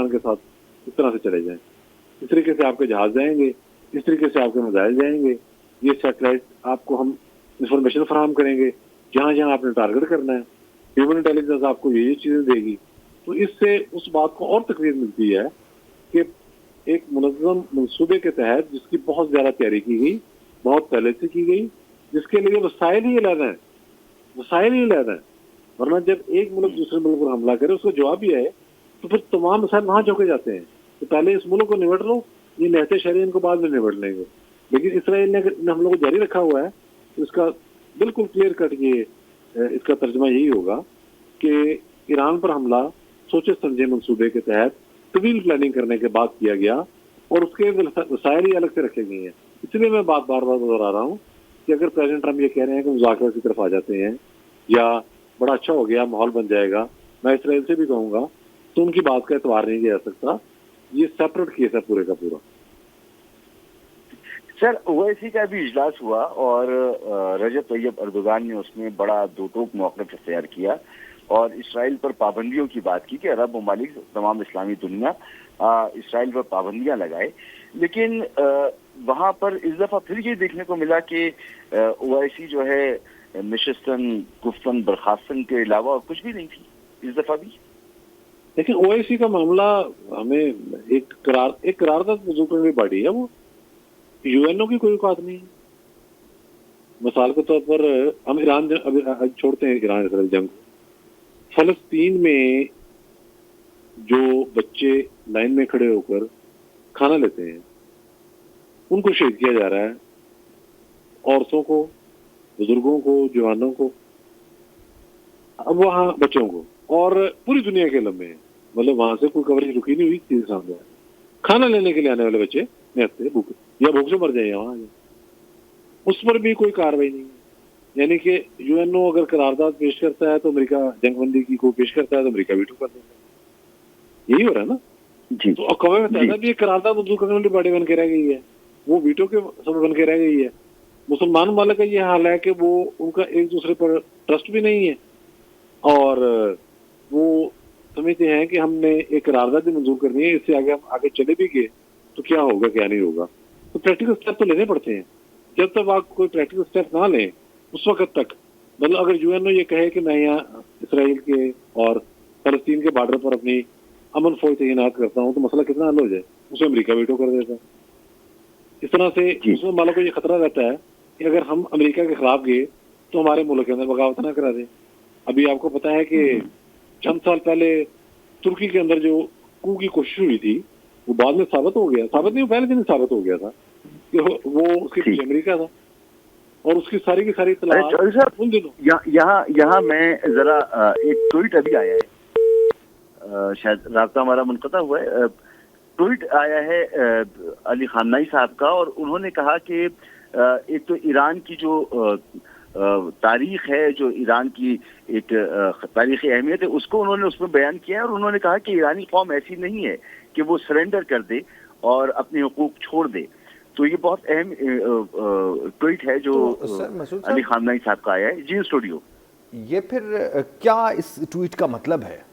Iran के साथ इस तरह से चले जाएं, इस तरीके से आपके जहाज जाएंगे, इस तरीके से आपके मिसाइल जाएंगे, ये सैटेलाइट आपको हम इंफॉर्मेशन फराहम करेंगे, जहाँ जहाँ आपने टारगेट करना है, ह्यूमन इंटेलिजेंस आपको ये चीज़ें देगी। तो इससे उस बात को और तकरीर मिलती है कि एक मुनज़्ज़म मंसूबे के तहत जिसकी बहुत ज़्यादा तैयारी की गई, बहुत पहले से की गई, जिसके लिए वसाइल ही अलग हैं, वसाइल ही अलग हैं। वरना जब एक मुल्क दूसरे मुल्क पर हमला करे उसको जवाब भी आए तो फिर तमाम मसाइल वहाँ झोंके जाते हैं। तो पहले इस मुल्क को निबट लो, ये नहते शहरी इनको बाद में निबट लेंगे। लेकिन इसराइल ने हम लोग को जारी रखा हुआ है, तो इसका बिल्कुल क्लियर कट ये इसका तर्जमा यही होगा कि ईरान पर हमला सोचे समझे मंसूबे के तहत तवील प्लानिंग करने के बाद किया गया और उसके वसाइल ही अलग से रखे गए हैं। इसलिए मैं बार बार दोहरा रहा हूँ कि अगर प्रेसिडेंट ट्रम्प ये कह रहे हैं कि मुज़ाकरात की तरफ आ जाते हैं या बड़ा अच्छा हो गया, माहौल बन जाएगा, मैं इसराइल से भी कहूँगा तो उनकी बात का एतबार नहीं किया जा सकता। ये सेपरेट केस है पूरे का पूरा। सर, ओवैसी का भी इजलास हुआ और रजब तैयब अर्दोगान ने उसमें बड़ा दो टोक मौक़िफ़ इख्तियार किया और इसराइल पर पाबंदियों की बात की कि अरब ममालिक, तमाम इस्लामी दुनिया इसराइल पर पाबंदियां लगाए। लेकिन वहाँ पर इस दफ़ा फिर ये देखने को मिला कि ओवैसी जो है नशिस्तन, गुफ्तन, बर्खास्तन के अलावा और कुछ भी नहीं थी इस दफ़ा भी। लेकिन ओवैसी का मामला हमें एक करारदाद वजू करने पार्टी है, वो यूएनओ की कोई औकात नहीं है। मिसाल के तौर पर हम ईरान अभी छोड़ते हैं ईरान इसराइल जंग, फलस्तीन में जो बच्चे लाइन में खड़े होकर खाना लेते हैं उनको शहीद किया जा रहा है, औरतों को, बुजुर्गों को, जवानों को, अब वहाँ बच्चों को, और पूरी दुनिया के लम्बे हैं। मतलब वहां से कोई कवरेज रुकी नहीं हुई, चीज सामने है। खाना लेने के लिए आने वाले बच्चे निहत्ते भूख या भूख से मर जाए वहां, उस पर भी कोई कार्रवाई नहीं है। यानी कि यूएनओ अगर करारदाद पेश करता है तो अमेरिका जंगबंदी की को पेश करता है तो अमेरिका वीटो कर देता है। यही हो रहा है ना जी। तो अक़वाम मुत्तहिदा भी एक करारदाद मंजूर करने वाली बॉडी बन के रह गई है, वो वीटो के सबब बन के रह गई है। मुसलमान मालिक का ये हाल है कि वो उनका एक दूसरे पर ट्रस्ट भी नहीं है और वो समझते हैं कि हमने एक करारदाद भी मंजूर करनी है, इससे आगे हम आगे चले भी गए तो क्या होगा क्या नहीं होगा। तो प्रैक्टिकल स्टेप तो लेने पड़ते हैं। जब तक आप कोई प्रैक्टिकल स्टेप ना लें उस वक्त तक, मतलब अगर यूएनओ ये कहे कि मैं यहाँ इसराइल के और फलस्तीन के बॉर्डर पर अपनी अमन फौज तैनात करता हूँ तो मसला कितना हल हो जाए, उसे अमेरिका वीटो कर देता है। इस तरह से मुस्लिम मालों को ये खतरा रहता है कि अगर हम अमेरिका के खिलाफ गए तो हमारे मुल्क के अंदर बगावत ना करा दे। अभी आपको पता है कि चंद साल पहले तुर्की के अंदर जो कू की कोशिश हुई थी वो बाद में साबित हो गया, साबित नहीं, पहले दिन साबित हो गया था कि वो उसके पीछे अमेरिका था और उसकी सारी की सारी इत्तलात उन दिनों। यहाँ मैं जरा एक ट्वीट अभी आया है, शायद राब्ता हमारा मुनक़ता हुआ है, ट्वीट आया है अली खामनेई साहब का और उन्होंने कहा कि एक तो ईरान की जो तारीख है, जो ईरान की एक तारीखी अहमियत है, उसको उन्होंने उसमें बयान किया है और उन्होंने कहा कि ईरानी कौम ऐसी नहीं है कि वो सरेंडर कर दे और अपने हुकूक छोड़ दे। तो ये बहुत अहम ट्वीट है जो तो अली खामनेई साहब का आया है जी स्टूडियो। ये फिर क्या इस ट्वीट का मतलब है?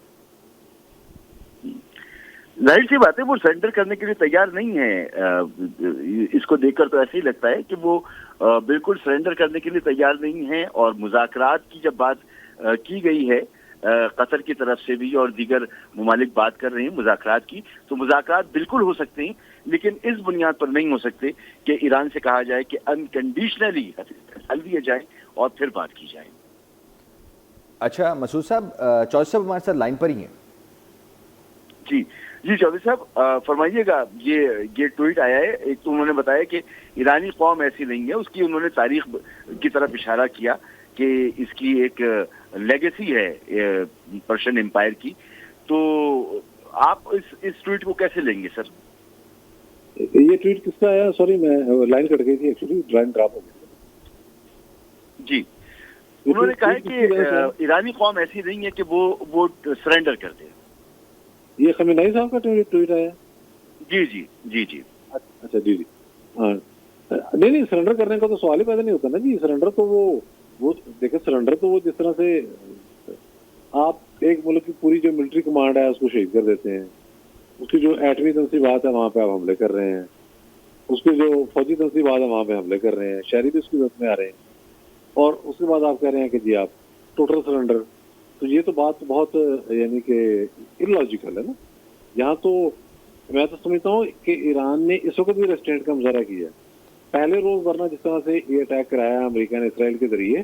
जाहिर सी बात है वो सरेंडर करने के लिए तैयार नहीं है। इसको देखकर तो ऐसे ही लगता है कि वो बिल्कुल सरेंडर करने के लिए तैयार नहीं है। और मुज़ाकरात की जब बात की गई है कतर की तरफ से भी और दीगर मुमालिक बात कर रहे हैं मुज़ाकरात की, तो मुज़ाकरात बिल्कुल हो सकते हैं, लेकिन इस बुनियाद पर नहीं हो सकते कि ईरान से कहा जाए कि अनकंडीशनली हल दिया जाए और फिर बात की जाए। अच्छा मसूद साहब, चौधरी साहब हमारे साथ लाइन पर ही हैं। जी चौधरी साहब फरमाइएगा। ये ट्वीट आया है, एक तो उन्होंने बताया कि ईरानी कौम ऐसी नहीं है, उसकी उन्होंने तारीख की तरफ इशारा किया कि इसकी एक लेगेसी है पर्शियन एम्पायर की। तो आप इस ट्वीट को कैसे लेंगे सर? ये ट्वीट किसका आया? सॉरी मैं लाइन कट गई थी, एक्चुअली लाइन ड्रॉप हो गई। जी, उन्होंने कहा है कि ईरानी कौम ऐसी नहीं है कि वो सरेंडर कर दे। ये खमेनी साहब का ट्वीट आया? जी। अच्छा जी। हाँ नहीं, सरेंडर करने का तो सवाल ही पैदा नहीं होता ना जी। सरेंडर तो वो देखिए, सरेंडर तो वो जिस तरह से आप एक मुल्क की पूरी जो मिलिट्री कमांड है उसको शहीद कर देते हैं, उसकी जो एटमी तंसीबात है वहाँ पे आप हमले कर रहे हैं, उसके जो फौजी तंसीबात है वहाँ पे हमले कर रहे हैं, शहरी भी उसकी जरूरत में आ रहे हैं, और उसके बाद आप कह रहे हैं कि जी आप टोटल सरेंडर। तो ये तो बात बहुत यानी कि इलॉजिकल है ना। यहाँ तो मैं तो समझता हूँ कि ईरान ने इस वक्त भी रेस्ट्रेंट का मुजाहरा किया। पहले रोज वरना जिस तरह से ये अटैक कराया अमेरिका ने इसराइल के जरिए,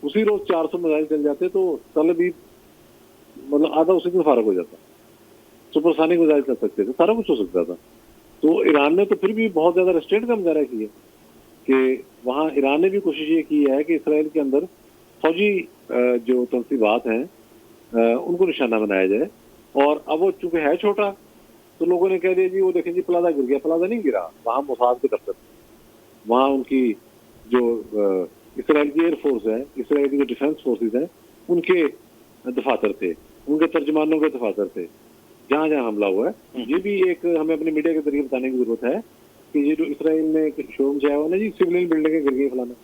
उसी रोज 400 मिसाइल चल जाते तो कल भी मतलब आधा उसी दिन फारग हो जाता, सुपरसोनिक मिसाइल चल सकते थे, सारा कुछ हो सकता था। तो ईरान ने तो फिर भी बहुत ज्यादा रेस्ट्रेंट का मुजाहरा किया कि वहाँ ईरान ने भी कोशिश ये की है कि इसराइल के अंदर फौजी जो तंसीबात हैं उनको निशाना बनाया जाए। और अब वो चूंकि है छोटा तो लोगों ने कह दिया जी वो देखें जी प्लाजा गिर गया। प्लाजा नहीं गिरा, वहाँ मोसाद के दफ्तर, वहाँ उनकी जो इसराइल की एयरफोर्स है, इसराइल की जो डिफेंस फोर्सेज हैं, उनके दफातर थे, उनके तर्जमानों के दफातर थे, जहाँ जहाँ हमला हुआ है। ये भी एक हमें अपने मीडिया के जरिए बताने की जरूरत है कि ये जो इसराइल ने शोरूम जाया हुआ ना जी, सिविलियन बिल्डिंगें गिर गई फलाना,